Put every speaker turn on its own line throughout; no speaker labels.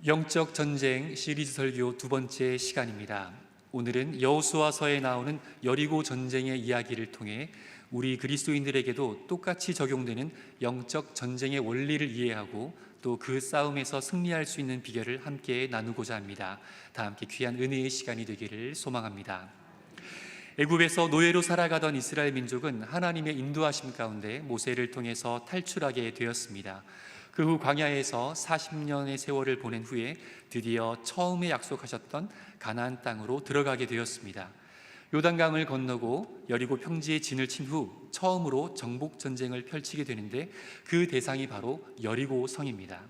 영적 전쟁 시리즈 설교 두 번째 시간입니다. 오늘은 여호수아서에 나오는 여리고 전쟁의 이야기를 통해 우리 그리스도인들에게도 똑같이 적용되는 영적 전쟁의 원리를 이해하고 또 그 싸움에서 승리할 수 있는 비결을 함께 나누고자 합니다. 다 함께 귀한 은혜의 시간이 되기를 소망합니다. 애굽에서 노예로 살아가던 이스라엘 민족은 하나님의 인도하심 가운데 모세를 통해서 탈출하게 되었습니다. 그 후 광야에서 40년의 세월을 보낸 후에 드디어 처음에 약속하셨던 가나안 땅으로 들어가게 되었습니다. 요단강을 건너고 여리고 평지에 진을 친 후 처음으로 정복 전쟁을 펼치게 되는데 그 대상이 바로 여리고 성입니다.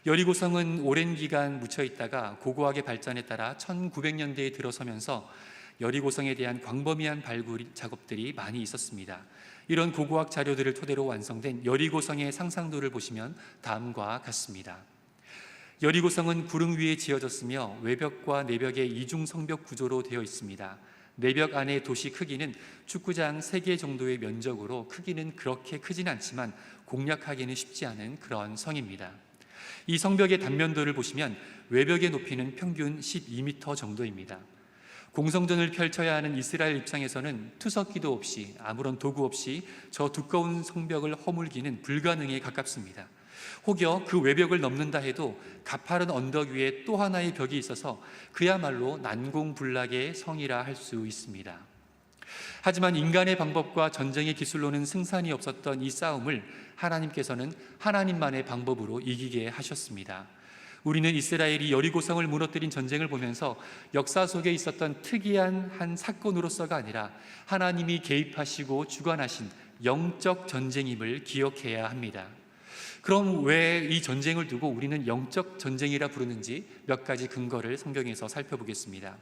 여리고 성은 오랜 기간 묻혀 있다가 고고하게 발전에 따라 1900년대에 들어서면서 여리고 성에 대한 광범위한 발굴 작업들이 많이 있었습니다. 이런 고고학 자료들을 토대로 완성된 여리고성의 상상도를 보시면 다음과 같습니다. 여리고성은 구릉 위에 지어졌으며 외벽과 내벽의 이중 성벽 구조로 되어 있습니다. 내벽 안의 도시 크기는 축구장 3개 정도의 면적으로 크기는 그렇게 크진 않지만 공략하기는 쉽지 않은 그런 성입니다. 이 성벽의 단면도를 보시면 외벽의 높이는 평균 12m 정도입니다. 공성전을 펼쳐야 하는 이스라엘 입장에서는 투석기도 없이 아무런 도구 없이 저 두꺼운 성벽을 허물기는 불가능에 가깝습니다. 혹여 그 외벽을 넘는다 해도 가파른 언덕 위에 또 하나의 벽이 있어서 그야말로 난공불락의 성이라 할 수 있습니다. 하지만 인간의 방법과 전쟁의 기술로는 승산이 없었던 이 싸움을 하나님께서는 하나님만의 방법으로 이기게 하셨습니다. 우리는 이스라엘이 여리고성을 무너뜨린 전쟁을 보면서 역사 속에 있었던 특이한 한 사건으로서가 아니라 하나님이 개입하시고 주관하신 영적 전쟁임을 기억해야 합니다. 그럼 왜 이 전쟁을 두고 우리는 영적 전쟁이라 부르는지 몇 가지 근거를 성경에서 살펴보겠습니다.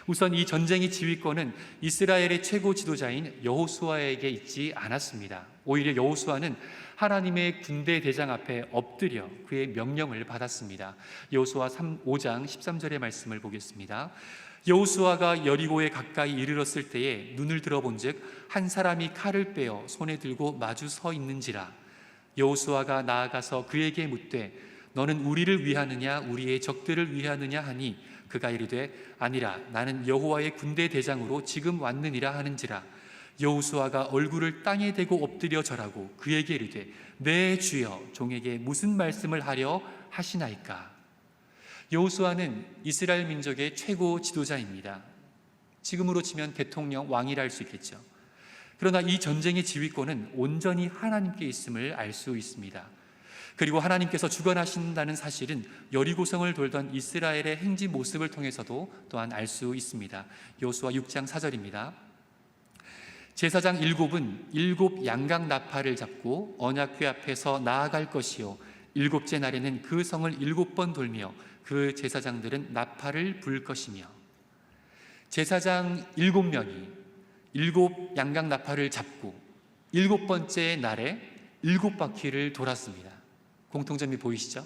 우선 이 전쟁의 지휘권은 이스라엘의 최고 지도자인 여호수아에게 있지 않았습니다. 오히려 여호수아는 하나님의 군대 대장 앞에 엎드려 그의 명령을 받았습니다. 여호수아 5장 13절의 말씀을 보겠습니다. 여호수아가 여리고에 가까이 이르렀을 때에 눈을 들어본즉 한 사람이 칼을 빼어 손에 들고 마주 서 있는지라. 여호수아가 나아가서 그에게 묻되 너는 우리를 위하느냐 우리의 적들을 위하느냐 하니 그가 이르되 아니라 나는 여호와의 군대 대장으로 지금 왔느니라 하는지라. 여호수아가 얼굴을 땅에 대고 엎드려 절하고 그에게 이르되 내 주여 종에게 무슨 말씀을 하려 하시나이까. 여호수아는 이스라엘 민족의 최고 지도자입니다. 지금으로 치면 대통령, 왕이라 할 수 있겠죠. 그러나 이 전쟁의 지휘권은 온전히 하나님께 있음을 알 수 있습니다. 그리고 하나님께서 주관하신다는 사실은 여리고성을 돌던 이스라엘의 행진 모습을 통해서도 또한 알 수 있습니다. 여호수아 6장 4절입니다. 제사장 7은 7 양각 나팔을 잡고 언약궤 앞에서 나아갈 것이요 7째 날에는 그 성을 7번 돌며 그 제사장들은 나팔을 불 것이며. 제사장 7명이 7 양각 나팔을 잡고 7번째 날에 7바퀴를 돌았습니다. 공통점이 보이시죠?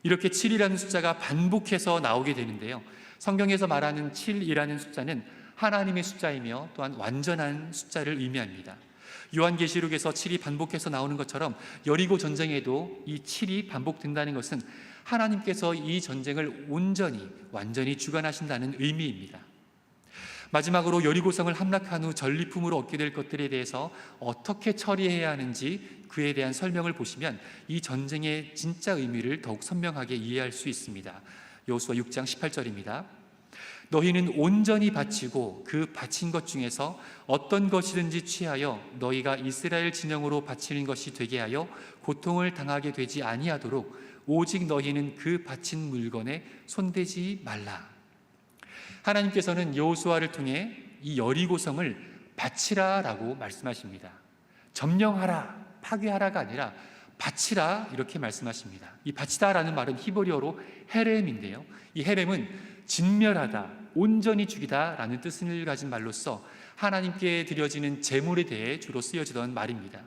이렇게 7이라는 숫자가 반복해서 나오게 되는데요, 성경에서 말하는 7이라는 숫자는 하나님의 숫자이며 또한 완전한 숫자를 의미합니다. 요한계시록에서 7이 반복해서 나오는 것처럼 여리고 전쟁에도 이 7이 반복된다는 것은 하나님께서 이 전쟁을 온전히 완전히 주관하신다는 의미입니다. 마지막으로 여리고성을 함락한 후 전리품으로 얻게 될 것들에 대해서 어떻게 처리해야 하는지 그에 대한 설명을 보시면 이 전쟁의 진짜 의미를 더욱 선명하게 이해할 수 있습니다. 여호수아 6장 18절입니다. 너희는 온전히 바치고 그 바친 것 중에서 어떤 것이든지 취하여 너희가 이스라엘 진영으로 바치는 것이 되게 하여 고통을 당하게 되지 아니하도록 오직 너희는 그 바친 물건에 손대지 말라. 하나님께서는 여호수아를 통해 이 여리고성을 바치라라고 말씀하십니다. 점령하라, 파괴하라가 아니라 바치라 이렇게 말씀하십니다. 이 바치다라는 말은 히브리어로 헤렘인데요, 이 헤렘은 진멸하다, 온전히 죽이다 라는 뜻을 가진 말로서 하나님께 드려지는 제물에 대해 주로 쓰여지던 말입니다.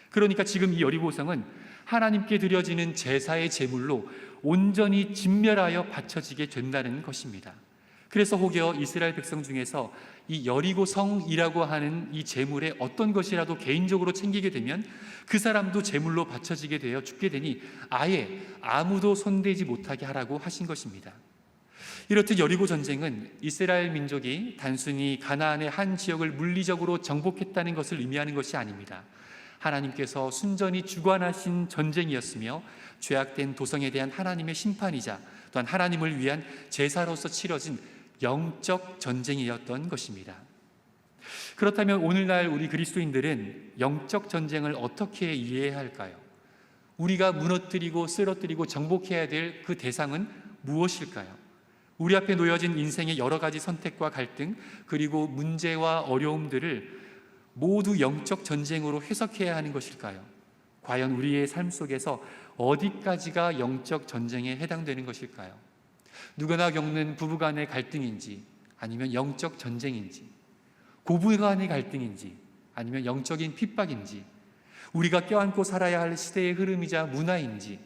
그러니까 지금 이 여리고성은 하나님께 드려지는 제사의 제물로 온전히 진멸하여 바쳐지게 된다는 것입니다. 그래서 혹여 이스라엘 백성 중에서 이 여리고 성이라고 하는 이 재물의 어떤 것이라도 개인적으로 챙기게 되면 그 사람도 재물로 바쳐지게 되어 죽게 되니 아예 아무도 손대지 못하게 하라고 하신 것입니다. 이렇듯 여리고 전쟁은 이스라엘 민족이 단순히 가나안의 한 지역을 물리적으로 정복했다는 것을 의미하는 것이 아닙니다. 하나님께서 순전히 주관하신 전쟁이었으며 죄악된 도성에 대한 하나님의 심판이자 또한 하나님을 위한 제사로서 치러진 영적 전쟁이었던 것입니다. 그렇다면 오늘날 우리 그리스도인들은 영적 전쟁을 어떻게 이해해야 할까요? 우리가 무너뜨리고 쓰러뜨리고 정복해야 될 그 대상은 무엇일까요? 우리 앞에 놓여진 인생의 여러 가지 선택과 갈등, 그리고 문제와 어려움들을 모두 영적 전쟁으로 해석해야 하는 것일까요? 과연 우리의 삶 속에서 어디까지가 영적 전쟁에 해당되는 것일까요? 누구나 겪는 부부간의 갈등인지, 아니면 영적 전쟁인지, 고부간의 갈등인지, 아니면 영적인 핍박인지, 우리가 껴안고 살아야 할 시대의 흐름이자 문화인지,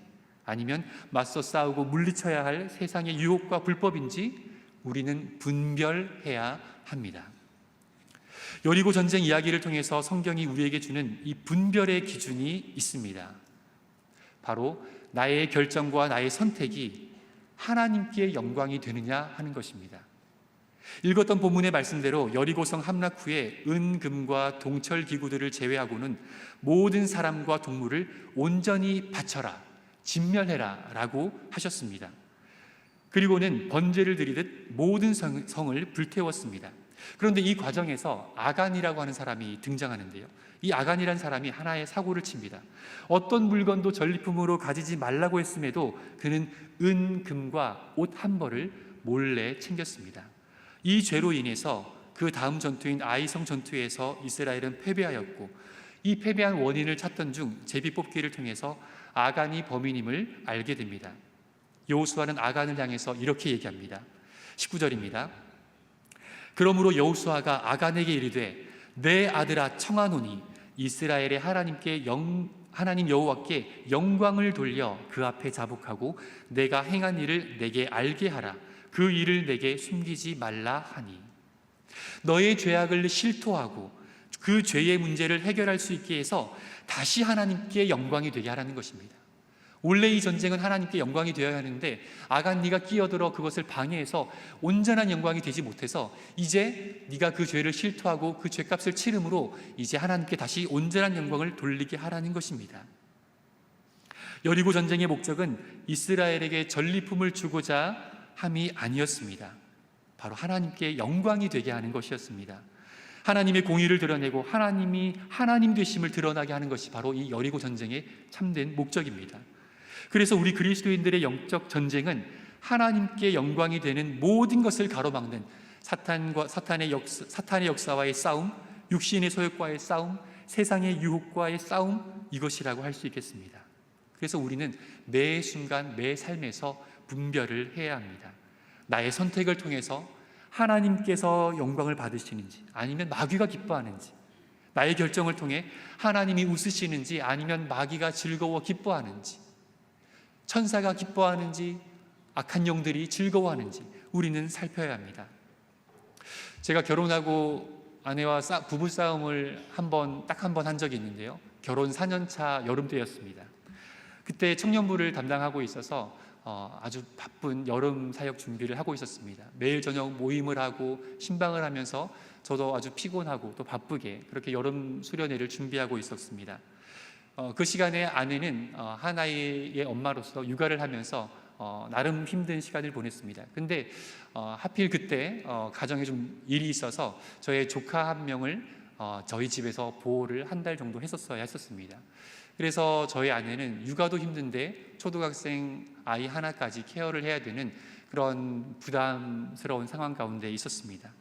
아니면 맞서 싸우고 물리쳐야 할 세상의 유혹과 불법인지 우리는 분별해야 합니다. 여리고 전쟁 이야기를 통해서 성경이 우리에게 주는 이 분별의 기준이 있습니다. 바로 나의 결정과 나의 선택이 하나님께 영광이 되느냐 하는 것입니다. 읽었던 본문의 말씀대로 여리고성 함락 후에 은, 금과 동철 기구들을 제외하고는 모든 사람과 동물을 온전히 바쳐라, 진멸해라 라고 하셨습니다. 그리고는 번제를 드리듯 모든 성을 불태웠습니다. 그런데 이 과정에서 아간이라고 하는 사람이 등장하는데요, 이 아간이라는 사람이 하나의 사고를 칩니다. 어떤 물건도 전리품으로 가지지 말라고 했음에도 그는 은, 금과 옷 한 벌을 몰래 챙겼습니다. 이 죄로 인해서 그 다음 전투인 아이성 전투에서 이스라엘은 패배하였고, 이 패배한 원인을 찾던 중 제비뽑기를 통해서 아간이 범인임을 알게 됩니다. 여호수아는 아간을 향해서 이렇게 얘기합니다. 19절입니다. 그러므로 여호수아가 아간에게 이르되 내 아들아 청하노니 이스라엘의 하나님 여호와께 영광을 돌려 그 앞에 자복하고 내가 행한 일을 내게 알게 하라. 그 일을 내게 숨기지 말라 하니. 너의 죄악을 실토하고 그 죄의 문제를 해결할 수 있게 해서 다시 하나님께 영광이 되게 하라는 것입니다. 원래 이 전쟁은 하나님께 영광이 되어야 하는데 아간 네가 끼어들어 그것을 방해해서 온전한 영광이 되지 못해서 이제 네가 그 죄를 실토하고 그 죄값을 치름으로 이제 하나님께 다시 온전한 영광을 돌리게 하라는 것입니다. 여리고 전쟁의 목적은 이스라엘에게 전리품을 주고자 함이 아니었습니다. 바로 하나님께 영광이 되게 하는 것이었습니다. 하나님의 공의를 드러내고 하나님이 하나님 되심을 드러나게 하는 것이 바로 이 여리고 전쟁의 참된 목적입니다. 그래서 우리 그리스도인들의 영적 전쟁은 하나님께 영광이 되는 모든 것을 가로막는 사탄의 역사와의 싸움, 육신의 소욕과의 싸움, 세상의 유혹과의 싸움, 이것이라고 할 수 있겠습니다. 그래서 우리는 매 순간 매 삶에서 분별을 해야 합니다. 나의 선택을 통해서 하나님께서 영광을 받으시는지 아니면 마귀가 기뻐하는지, 나의 결정을 통해 하나님이 웃으시는지 아니면 마귀가 즐거워 기뻐하는지, 천사가 기뻐하는지 악한 영들이 즐거워하는지 우리는 살펴야 합니다. 제가 결혼하고 아내와 부부싸움을 딱 한 번 한 적이 있는데요, 결혼 4년차 여름 때였습니다. 그때 청년부를 담당하고 있어서 아주 바쁜 여름 사역 준비를 하고 있었습니다. 매일 저녁 모임을 하고 신방을 하면서 저도 아주 피곤하고 또 바쁘게 그렇게 여름 수련회를 준비하고 있었습니다. 그 시간에 아내는 한 아이의 엄마로서 육아를 하면서 나름 힘든 시간을 보냈습니다. 근데 하필 그때 가정에 좀 일이 있어서 저의 조카 한 명을 저희 집에서 보호를 한 달 정도 했었어야 했었습니다. 그래서 저희 아내는 육아도 힘든데 초등학생 아이 하나까지 케어를 해야 되는 그런 부담스러운 상황 가운데 있었습니다.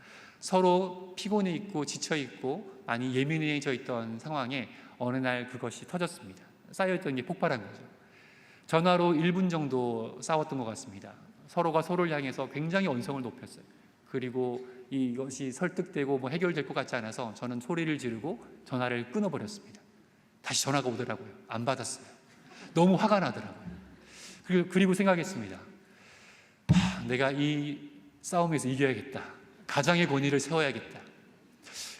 서로 피곤해 있고 지쳐 있고 많이 예민해져 있던 상황에 어느 날 그것이 터졌습니다. 쌓여있던 게 폭발한 거죠. 전화로 1분 정도 싸웠던 것 같습니다. 서로가 서로를 향해서 굉장히 언성을 높였어요. 그리고 이것이 설득되고 해결될 것 같지 않아서 저는 소리를 지르고 전화를 끊어버렸습니다. 다시 전화가 오더라고요. 안 받았어요. 너무 화가 나더라고요. 그리고 생각했습니다. 내가 이 싸움에서 이겨야겠다. 가장의 권위를 세워야겠다.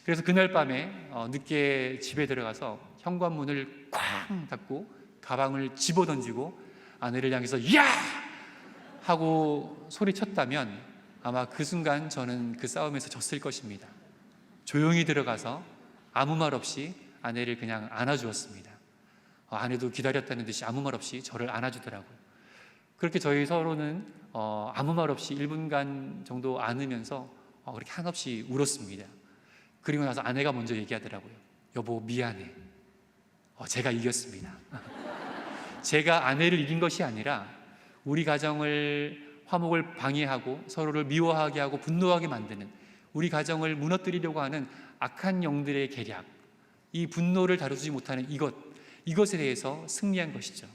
그래서 그날 밤에 늦게 집에 들어가서 현관문을 쾅 닫고 가방을 집어던지고 아내를 향해서 야! 하고 소리쳤다면 아마 그 순간 저는 그 싸움에서 졌을 것입니다. 조용히 들어가서 아무 말 없이 아내를 그냥 안아주었습니다. 아내도 기다렸다는 듯이 아무 말 없이 저를 안아주더라고요. 그렇게 저희 서로는 아무 말 없이 1분간 정도 안으면서 그렇게 한없이 울었습니다. 그리고 나서 아내가 먼저 얘기하더라고요. 여보 미안해. 제가 이겼습니다. 제가 아내를 이긴 것이 아니라 우리 가정을 화목을 방해하고 서로를 미워하게 하고 분노하게 만드는, 우리 가정을 무너뜨리려고 하는 악한 영들의 계략, 이 분노를 다루지 못하는 이것에 대해서 승리한 것이죠.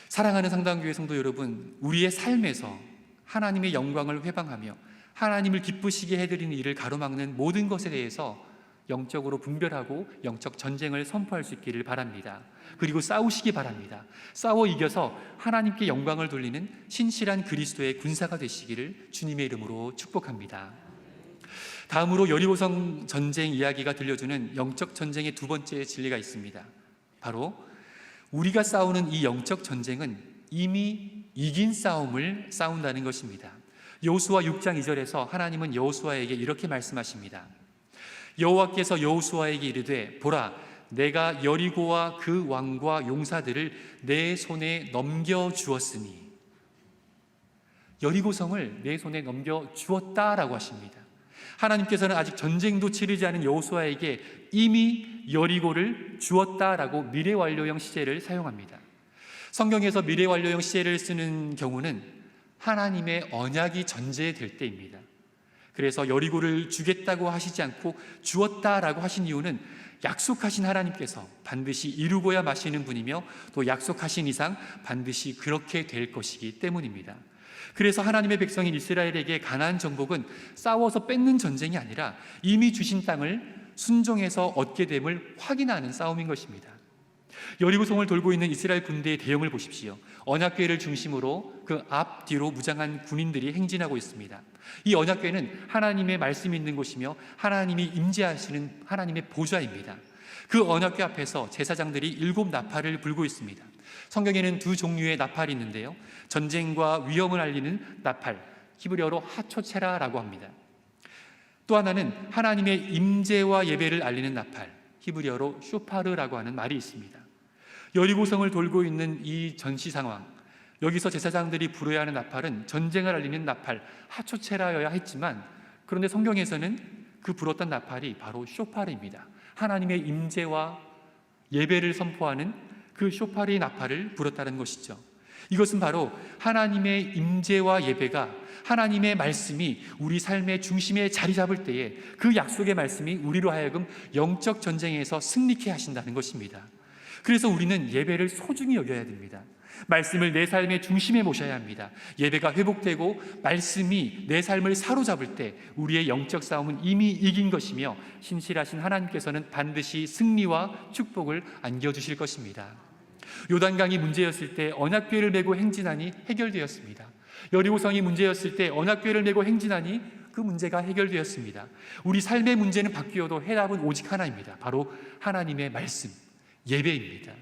사랑하는 상담교회 성도 여러분, 우리의 삶에서 하나님의 영광을 회방하며 하나님을 기쁘시게 해드리는 일을 가로막는 모든 것에 대해서 영적으로 분별하고 영적 전쟁을 선포할 수 있기를 바랍니다. 그리고 싸우시기 바랍니다. 싸워 이겨서 하나님께 영광을 돌리는 신실한 그리스도의 군사가 되시기를 주님의 이름으로 축복합니다. 다음으로 여리고성 전쟁 이야기가 들려주는 영적 전쟁의 두 번째 진리가 있습니다. 바로 우리가 싸우는 이 영적 전쟁은 이미 이긴 싸움을 싸운다는 것입니다. 여호수아 6장 2절에서 하나님은 여호수아에게 이렇게 말씀하십니다. 여호와께서 여호수아에게 이르되 보라 내가 여리고와 그 왕과 용사들을 내 손에 넘겨주었으니, 여리고성을 내 손에 넘겨주었다라고 하십니다. 하나님께서는 아직 전쟁도 치르지 않은 여호수아에게 이미 여리고를 주었다라고 미래완료형 시제를 사용합니다. 성경에서 미래완료형 시제를 쓰는 경우는 하나님의 언약이 전제될 때입니다. 그래서 여리고를 주겠다고 하시지 않고 주었다라고 하신 이유는 약속하신 하나님께서 반드시 이루고야 마시는 분이며 또 약속하신 이상 반드시 그렇게 될 것이기 때문입니다. 그래서 하나님의 백성인 이스라엘에게 가나안 정복은 싸워서 뺏는 전쟁이 아니라 이미 주신 땅을 순종해서 얻게 됨을 확인하는 싸움인 것입니다. 여리고성을 돌고 있는 이스라엘 군대의 대형을 보십시오. 언약궤를 중심으로 그 앞뒤로 무장한 군인들이 행진하고 있습니다. 이 언약궤는 하나님의 말씀이 있는 곳이며 하나님이 임재하시는 하나님의 보좌입니다. 그 언약궤 앞에서 제사장들이 7나팔을 불고 있습니다. 성경에는 두 종류의 나팔이 있는데요, 전쟁과 위험을 알리는 나팔, 히브리어로 하초체라라고 합니다. 또 하나는 하나님의 임재와 예배를 알리는 나팔, 히브리어로 쇼파르라고 하는 말이 있습니다. 여리고성을 돌고 있는 이 전시 상황, 여기서 제사장들이 불어야 하는 나팔은 전쟁을 알리는 나팔 하초체라여야 했지만, 그런데 성경에서는 그 불었던 나팔이 바로 쇼파르입니다. 하나님의 임재와 예배를 선포하는 그 쇼파르의 나팔을 불었다는 것이죠. 이것은 바로 하나님의 임재와 예배가, 하나님의 말씀이 우리 삶의 중심에 자리 잡을 때에 그 약속의 말씀이 우리로 하여금 영적 전쟁에서 승리케 하신다는 것입니다. 그래서 우리는 예배를 소중히 여겨야 됩니다. 말씀을 내 삶의 중심에 모셔야 합니다. 예배가 회복되고 말씀이 내 삶을 사로잡을 때 우리의 영적 싸움은 이미 이긴 것이며 신실하신 하나님께서는 반드시 승리와 축복을 안겨주실 것입니다. 요단강이 문제였을 때 언약궤를 메고 행진하니 해결되었습니다. 여리고성이 문제였을 때 언약궤를 메고 행진하니 그 문제가 해결되었습니다. 우리 삶의 문제는 바뀌어도 해답은 오직 하나입니다. 바로 하나님의 말씀, 예배입니다.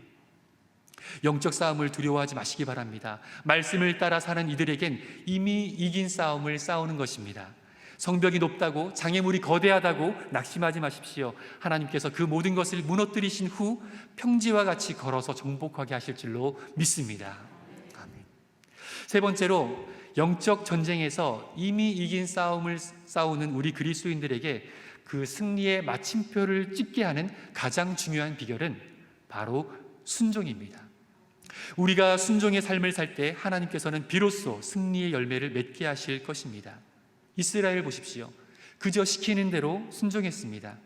영적 싸움을 두려워하지 마시기 바랍니다. 말씀을 따라 사는 이들에겐 이미 이긴 싸움을 싸우는 것입니다. 성벽이 높다고, 장애물이 거대하다고 낙심하지 마십시오. 하나님께서 그 모든 것을 무너뜨리신 후 평지와 같이 걸어서 정복하게 하실 줄로 믿습니다. 아멘. 세 번째로, 영적 전쟁에서 이미 이긴 싸움을 싸우는 우리 그리스도인들에게 그 승리의 마침표를 찍게 하는 가장 중요한 비결은 바로 순종입니다. 우리가 순종의 삶을 살 때 하나님께서는 비로소 승리의 열매를 맺게 하실 것입니다. 이스라엘 보십시오. 그저 시키는 대로 순종했습니다.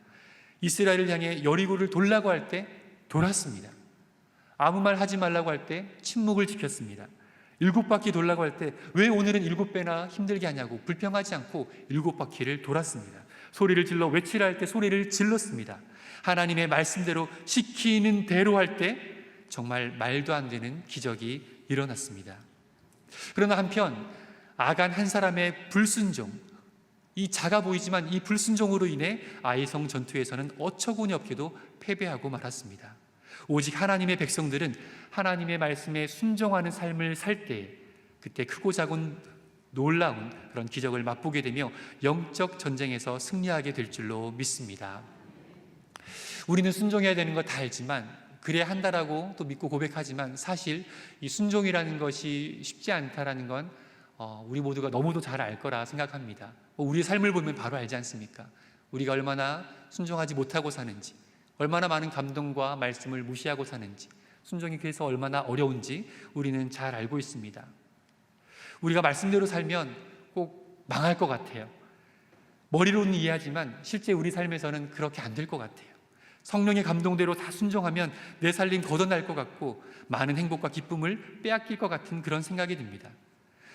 이스라엘을 향해 여리고를 돌라고 할 때 돌았습니다. 아무 말 하지 말라고 할 때 침묵을 지켰습니다. 7바퀴 돌라고 할 때 왜 오늘은 7배나 힘들게 하냐고 불평하지 않고 7바퀴를 돌았습니다. 소리를 질러 외치라 할 때 소리를 질렀습니다. 하나님의 말씀대로 시키는 대로 할 때 정말 말도 안 되는 기적이 일어났습니다. 그러나 한편 아간 한 사람의 불순종, 이 작아 보이지만 이 불순종으로 인해 아이성 전투에서는 어처구니 없게도 패배하고 말았습니다. 오직 하나님의 백성들은 하나님의 말씀에 순종하는 삶을 살 때, 그때 크고 작은 놀라운 그런 기적을 맛보게 되며 영적 전쟁에서 승리하게 될 줄로 믿습니다. 우리는 순종해야 되는 거 다 알지만, 그래야 한다라고 또 믿고 고백하지만, 사실 이 순종이라는 것이 쉽지 않다라는 건 우리 모두가 너무도 잘 알 거라 생각합니다. 우리의 삶을 보면 바로 알지 않습니까? 우리가 얼마나 순종하지 못하고 사는지, 얼마나 많은 감동과 말씀을 무시하고 사는지, 순종이 그래서 얼마나 어려운지 우리는 잘 알고 있습니다. 우리가 말씀대로 살면 꼭 망할 것 같아요. 머리로는 이해하지만 실제 우리 삶에서는 그렇게 안 될 것 같아요. 성령의 감동대로 다 순종하면 내 삶이 거둬날 것 같고 많은 행복과 기쁨을 빼앗길 것 같은 그런 생각이 듭니다.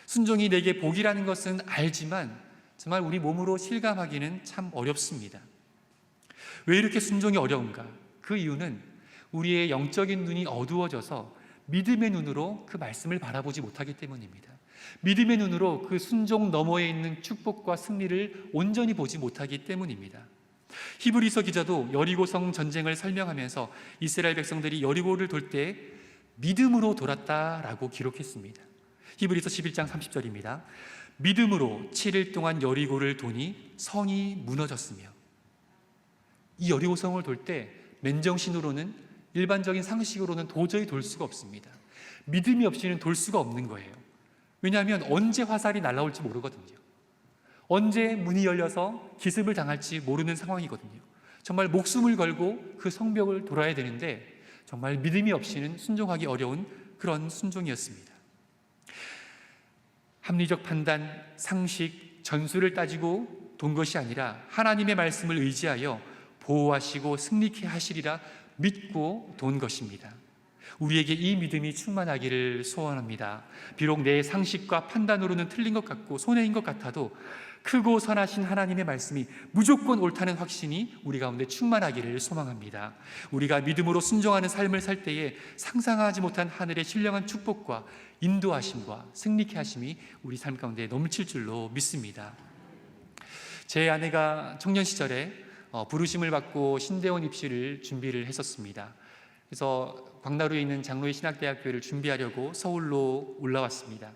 순종이 내게 복이라는 것은 알지만 정말 우리 몸으로 실감하기는 참 어렵습니다. 왜 이렇게 순종이 어려운가? 그 이유는 우리의 영적인 눈이 어두워져서 믿음의 눈으로 그 말씀을 바라보지 못하기 때문입니다. 믿음의 눈으로 그 순종 너머에 있는 축복과 승리를 온전히 보지 못하기 때문입니다. 히브리서 기자도 여리고성 전쟁을 설명하면서 이스라엘 백성들이 여리고를 돌 때 믿음으로 돌았다라고 기록했습니다. 히브리서 11장 30절입니다. 믿음으로 7일 동안 여리고를 도니 성이 무너졌으며. 이 여리고성을 돌 때 맨정신으로는, 일반적인 상식으로는 도저히 돌 수가 없습니다. 믿음이 없이는 돌 수가 없는 거예요. 왜냐하면 언제 화살이 날아올지 모르거든요. 언제 문이 열려서 기습을 당할지 모르는 상황이거든요. 정말 목숨을 걸고 그 성벽을 돌아야 되는데 정말 믿음이 없이는 순종하기 어려운 그런 순종이었습니다. 합리적 판단, 상식, 전술을 따지고 돈 것이 아니라 하나님의 말씀을 의지하여 보호하시고 승리케 하시리라 믿고 돈 것입니다. 우리에게 이 믿음이 충만하기를 소원합니다. 비록 내 상식과 판단으로는 틀린 것 같고 손해인 것 같아도 크고 선하신 하나님의 말씀이 무조건 옳다는 확신이 우리 가운데 충만하기를 소망합니다. 우리가 믿음으로 순종하는 삶을 살 때에 상상하지 못한 하늘의 신령한 축복과 인도하심과 승리케 하심이 우리 삶 가운데 넘칠 줄로 믿습니다. 제 아내가 청년 시절에 부르심을 받고 신대원 입시를 준비를 했었습니다. 그래서 광나루에 있는 장로의 신학대학교를 준비하려고 서울로 올라왔습니다.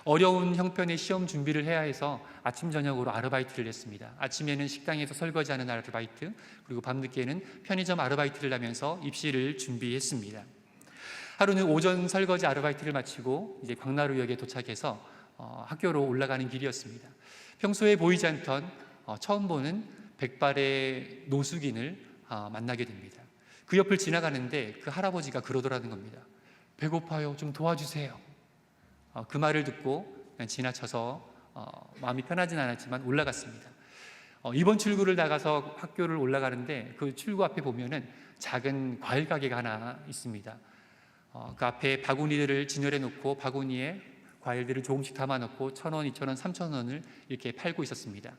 어려운 형편의 시험 준비를 해야 해서 아침 저녁으로 아르바이트를 했습니다. 아침에는 식당에서 설거지하는 아르바이트, 그리고 밤늦게는 편의점 아르바이트를 하면서 입시를 준비했습니다. 하루는 오전 설거지 아르바이트를 마치고 이제 광나루역에 도착해서 학교로 올라가는 길이었습니다. 평소에 보이지 않던 처음 보는 백발의 노숙인을 만나게 됩니다. 그 옆을 지나가는데 그 할아버지가 그러더라는 겁니다. 배고파요, 좀 도와주세요. 그 말을 듣고 그냥 지나쳐서 마음이 편하진 않았지만 올라갔습니다. 이번 출구를 나가서 학교를 올라가는데 그 출구 앞에 보면은 작은 과일 가게가 하나 있습니다. 그 앞에 바구니들을 진열해 놓고 바구니에 과일들을 조금씩 담아 놓고 1,000원, 2,000원, 3,000원을 이렇게 팔고 있었습니다.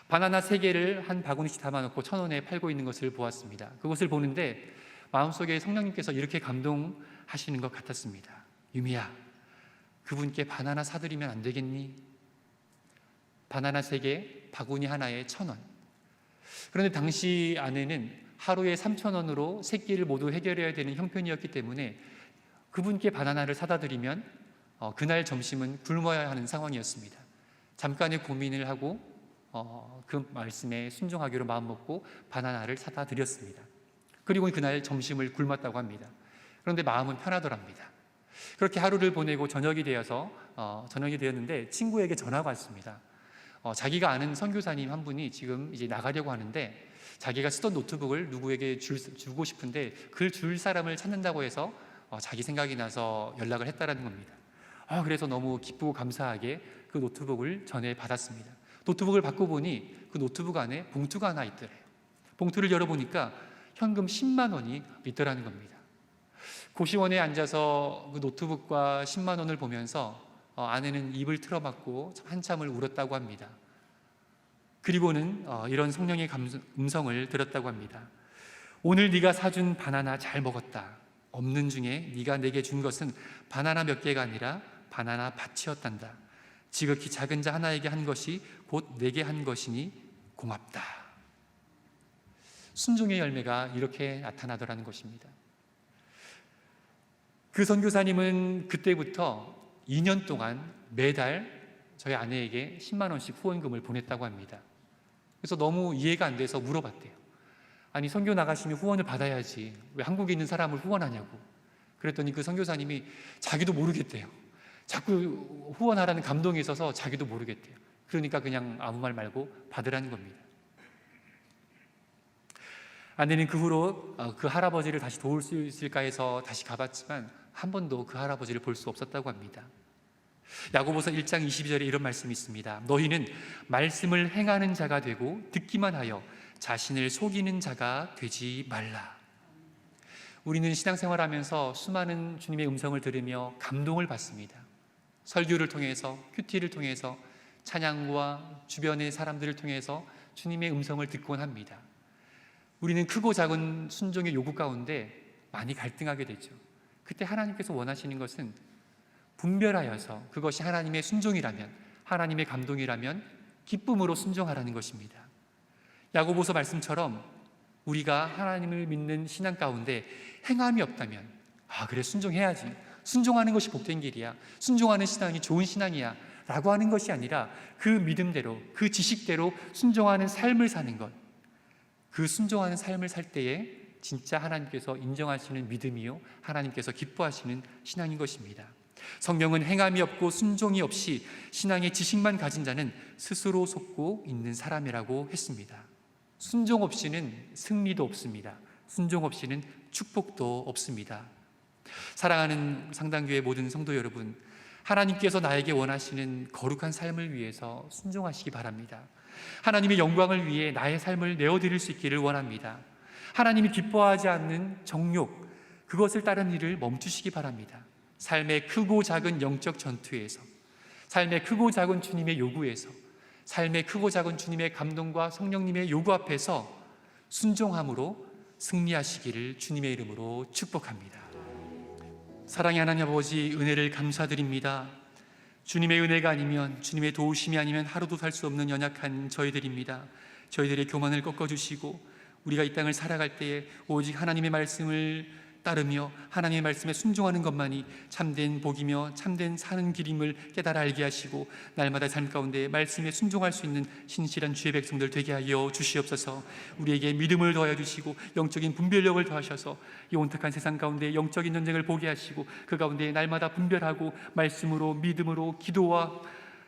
바나나 3개를 한 바구니씩 담아 놓고 1,000원에 팔고 있는 것을 보았습니다. 그것을 보는데 마음속에 성령님께서 이렇게 감동하시는 것 같았습니다. 유미야, 그분께 바나나 사드리면 안 되겠니? 바나나 3개, 바구니 하나에 1,000원. 그런데 당시 아내는 하루에 3,000원으로 3끼를 모두 해결해야 되는 형편이었기 때문에 그분께 바나나를 사다 드리면 그날 점심은 굶어야 하는 상황이었습니다. 잠깐의 고민을 하고 그 말씀에 순종하기로 마음먹고 바나나를 사다 드렸습니다. 그리고 그날 점심을 굶었다고 합니다. 그런데 마음은 편하더랍니다. 그렇게 하루를 보내고 저녁이 되었는데 친구에게 전화가 왔습니다. 자기가 아는 선교사님 한 분이 지금 이제 나가려고 하는데 자기가 쓰던 노트북을 누구에게 주고 싶은데 그 줄 사람을 찾는다고 해서 자기 생각이 나서 연락을 했다라는 겁니다. 그래서 너무 기쁘고 감사하게 그 노트북을 전해 받았습니다. 노트북을 받고 보니 그 노트북 안에 봉투가 하나 있더래요. 봉투를 열어보니까 현금 10만 원이 있더라는 겁니다. 고시원에 앉아서 그 노트북과 10만 원을 보면서 아내는 입을 틀어막고 한참을 울었다고 합니다. 그리고는 이런 성령의 음성을 들었다고 합니다. 오늘 네가 사준 바나나 잘 먹었다. 없는 중에 네가 내게 준 것은 바나나 몇 개가 아니라 바나나 밭이었단다. 지극히 작은 자 하나에게 한 것이 곧 내게 한 것이니 고맙다. 순종의 열매가 이렇게 나타나더라는 것입니다. 그 선교사님은 그때부터 2년 동안 매달 저희 아내에게 10만 원씩 후원금을 보냈다고 합니다. 그래서 너무 이해가 안 돼서 물어봤대요. 아니, 선교 나가시면 후원을 받아야지 왜 한국에 있는 사람을 후원하냐고. 그랬더니 그 선교사님이 자기도 모르겠대요. 자꾸 후원하라는 감동이 있어서 자기도 모르겠대요. 그러니까 그냥 아무 말 말고 받으라는 겁니다. 아내는 그 후로 그 할아버지를 다시 도울 수 있을까 해서 다시 가봤지만 한 번도 그 할아버지를 볼 수 없었다고 합니다. 야고보서 1장 22절에 이런 말씀이 있습니다. 너희는 말씀을 행하는 자가 되고 듣기만 하여 자신을 속이는 자가 되지 말라. 우리는 신앙생활하면서 수많은 주님의 음성을 들으며 감동을 받습니다. 설교를 통해서, 큐티를 통해서, 찬양과 주변의 사람들을 통해서 주님의 음성을 듣곤 합니다. 우리는 크고 작은 순종의 요구 가운데 많이 갈등하게 되죠. 그때 하나님께서 원하시는 것은 분별하여서 그것이 하나님의 순종이라면, 하나님의 감동이라면 기쁨으로 순종하라는 것입니다. 야고보서 말씀처럼 우리가 하나님을 믿는 신앙 가운데 행함이 없다면 그래, 순종해야지, 순종하는 것이 복된 길이야, 순종하는 신앙이 좋은 신앙이야 라고 하는 것이 아니라 그 믿음대로, 그 지식대로 순종하는 삶을 사는 것, 그 순종하는 삶을 살 때에 진짜 하나님께서 인정하시는 믿음이요, 하나님께서 기뻐하시는 신앙인 것입니다. 성경은 행함이 없고 순종이 없이 신앙의 지식만 가진 자는 스스로 속고 있는 사람이라고 했습니다. 순종 없이는 승리도 없습니다. 순종 없이는 축복도 없습니다. 사랑하는 상당교회 모든 성도 여러분, 하나님께서 나에게 원하시는 거룩한 삶을 위해서 순종하시기 바랍니다. 하나님의 영광을 위해 나의 삶을 내어드릴 수 있기를 원합니다. 하나님이 기뻐하지 않는 정욕, 그것을 따른 일을 멈추시기 바랍니다. 삶의 크고 작은 영적 전투에서, 삶의 크고 작은 주님의 요구에서, 삶의 크고 작은 주님의 감동과 성령님의 요구 앞에서 순종함으로 승리하시기를 주님의 이름으로 축복합니다. 사랑의 하나님 아버지, 은혜를 감사드립니다. 주님의 은혜가 아니면, 주님의 도우심이 아니면 하루도 살 수 없는 연약한 저희들입니다. 저희들의 교만을 꺾어주시고 우리가 이 땅을 살아갈 때에 오직 하나님의 말씀을 따르며 하나님의 말씀에 순종하는 것만이 참된 복이며 참된 사는 길임을 깨달아 알게 하시고 날마다 삶 가운데 말씀에 순종할 수 있는 신실한 주의 백성들 되게 하여 주시옵소서. 우리에게 믿음을 더하여 주시고 영적인 분별력을 더하셔서 이 온탁한 세상 가운데 영적인 전쟁을 보게 하시고 그 가운데 날마다 분별하고 말씀으로, 믿음으로, 기도와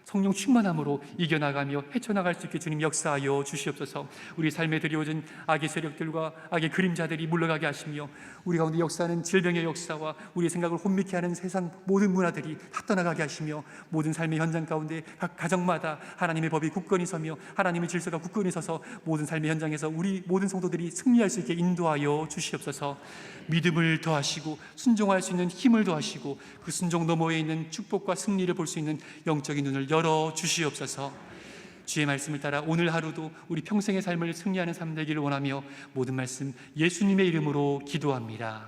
성령 충만함으로 이겨나가며 헤쳐나갈 수 있게 주님 역사하여 주시옵소서. 우리 삶에 들이오진 악의 세력들과 악의 그림자들이 물러가게 하시며 우리 가운데 역사하는 질병의 역사와 우리의 생각을 혼미케 하는 세상 모든 문화들이 다 떠나가게 하시며 모든 삶의 현장 가운데 각 가정마다 하나님의 법이 굳건히 서며 하나님의 질서가 굳건히 서서 모든 삶의 현장에서 우리 모든 성도들이 승리할 수 있게 인도하여 주시옵소서. 믿음을 더하시고 순종할 수 있는 힘을 더하시고 그 순종 너머에 있는 축복과 승리를 볼 수 있는 영적인 눈을 열어 주시옵소서. 주의 말씀을 따라 오늘 하루도 우리 평생의 삶을 승리하는 삶 되기를 원하며 모든 말씀 예수님의 이름으로 기도합니다.